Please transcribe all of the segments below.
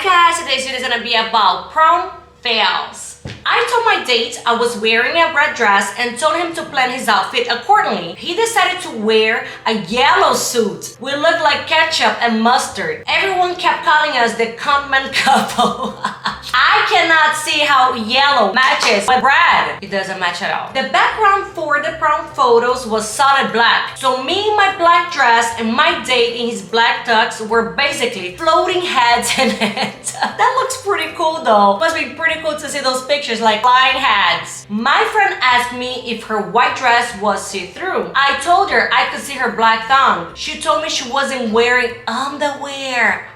Hi guys, today's video is gonna be about prom fails. I told my date I was wearing a red dress and told him to plan his outfit accordingly. He decided to wear a yellow suit. We looked like ketchup and mustard. Everyone kept calling us the condiment couple. I cannot see how yellow matches with red. It doesn't match at all. The background for the prom photos was solid black. So me in my black dress and my date in his black tux were basically floating heads in it. That looks pretty cool though. Must be pretty cool to see those pictures like flying heads. My friend asked me if her white dress was see-through. I told her I could see her black thong. She told me she wasn't wearing underwear.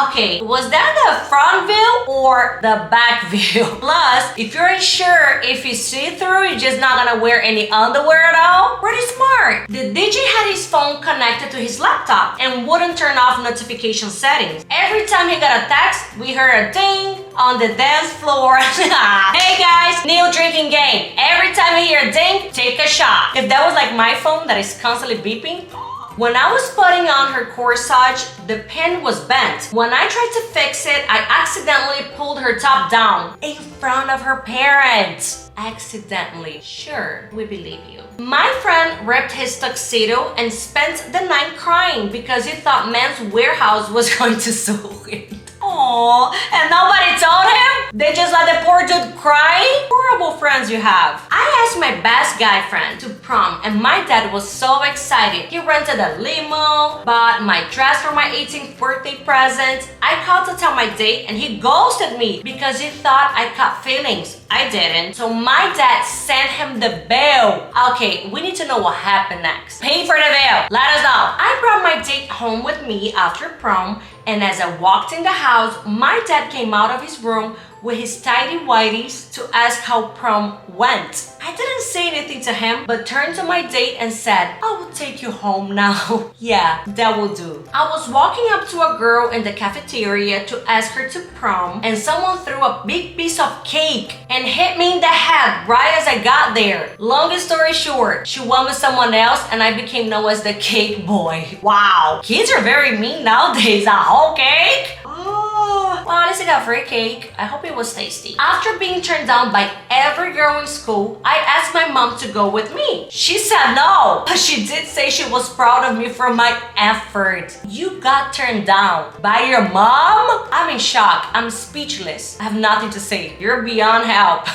Okay, was that the front view or the back view? Plus, if you're unsure if it's see-through, you're just not gonna wear any underwear at all? Pretty smart. The DJ had his phone connected to his laptop and wouldn't turn off notification settings. Every time he got a text, we heard a ding on the dance floor. Hey guys, new drinking game. Every time you hear a ding, take a shot. If that was like my phone that is constantly beeping. When I was putting on her corsage, the pin was bent. When I tried to fix it, I accidentally pulled her top down in front of her parents. Accidentally. Sure, we believe you. My friend ripped his tuxedo and spent the night crying because he thought Men's Warehouse was going to sue him. Aww, and nobody told him? They just let the poor dude cry? Horrible friends you have. I asked my best guy friend to prom and my dad was so excited. He rented a limo, bought my dress for my 18th birthday present. I called to tell my date and he ghosted me because he thought I caught feelings. I didn't. So my dad sent him the bill. Okay, we need to know what happened next. Pay for the bill. Let us know. I brought my date home with me after prom, and as I walked in the house, my dad came out of his room with his tidy whities to ask how prom went. I didn't say anything to him, but turned to my date and said, I will take you home now. Yeah, that will do. I was walking up to a girl in the cafeteria to ask her to prom, and someone threw a big piece of cake and hit me in the head right as I got there. Long story short, she went with someone else and I became known as the cake boy. Wow, kids are very mean nowadays. A whole cake? Well, at least I got free cake. I hope it was tasty. After being turned down by every girl in school, I asked my mom to go with me. She said no, but she did say she was proud of me for my effort. You got turned down by your mom? I'm in shock. I'm speechless. I have nothing to say. You're beyond help.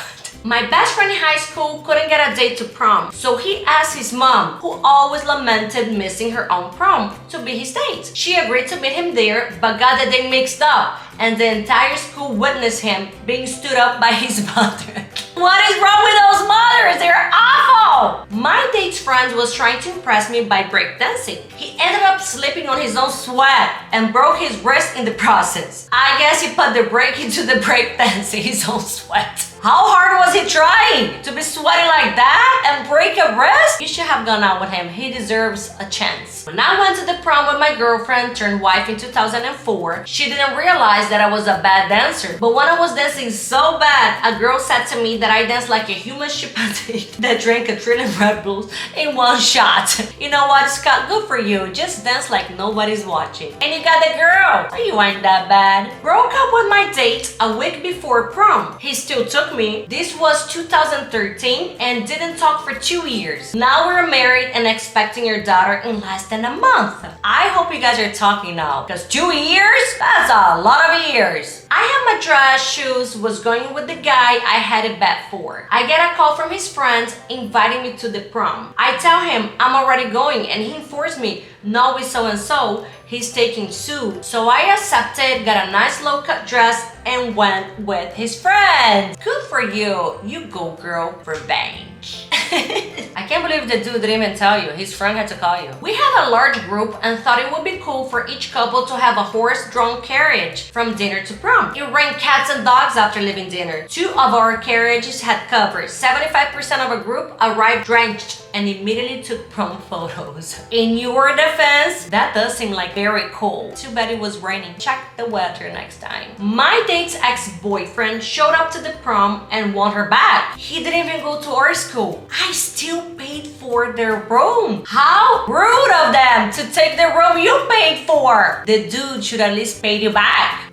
My best friend in high school couldn't get a date to prom, so he asked his mom, who always lamented missing her own prom, to be his date. She agreed to meet him there, but got the day mixed up, and the entire school witnessed him being stood up by his mother. What is wrong with those mothers? They're awful! My date's friend was trying to impress me by breakdancing. He ended up slipping on his own sweat and broke his wrist in the process. I guess he put the break into the breakdancing, his own sweat. How hard was he trying? To be sweating like that and break a wrist? You should have gone out with him. He deserves a chance. When I went to the prom with my girlfriend turned wife in 2004, she didn't realize that I was a bad dancer. But when I was dancing so bad, a girl said to me that I danced like a human chimpanzee that drank a trillion Red Bulls in one shot. You know what, Scott? Good for you. Just dance like nobody's watching. And you got the girl. You ain't that bad. Broke up with my date a week before prom. He still took me. This was 2013 and didn't talk for 2 years. Now we're married and expecting your daughter in less than a month. I hope you guys are talking now, because 2 years? That's a lot of years. I had my dress, shoes, was going with the guy I had a bet for. I get a call from his friends inviting me to the prom. I tell him I'm already going and he informs me, no, with so-and-so, he's taking Sue. So I accepted, got a nice low-cut dress and went with his friend. Good for you. You go, girl. Revenge. I can't believe the dude didn't even tell you. His friend had to call you. We had a large group and thought it would be cool for each couple to have a horse-drawn carriage from dinner to prom. It rained cats and dogs after leaving dinner. 2 of our carriages had covers. 75% of a group arrived drenched and immediately took prom photos. In your defense, that does seem like very cool. Too bad it was raining. Check the weather next time. My date's ex-boyfriend showed up to the prom and won her back. He didn't even go to our school. I still paid for their room. How rude of them to take the room you paid for. The dude should at least pay you back.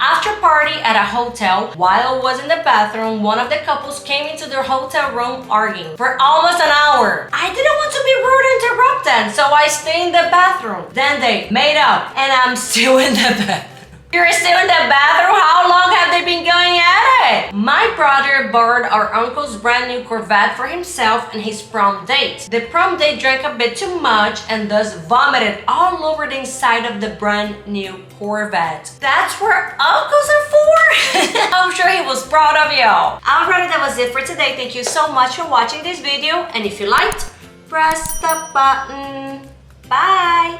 After party at a hotel, while I was in the bathroom, one of the couples came into their hotel room arguing for almost an hour. I didn't want to be rude and interrupt them, so I stayed in the bathroom. Then they made up, and I'm still in the bathroom. You're still in the bathroom? How long have they been going at it? My brother borrowed our uncle's brand new Corvette for himself and his prom date. The prom date drank a bit too much and thus vomited all over the inside of the brand new Corvette. That's what uncles are for? I'm sure he was proud of you. Alright, that was it for today. Thank you so much for watching this video. And if you liked, press the button. Bye!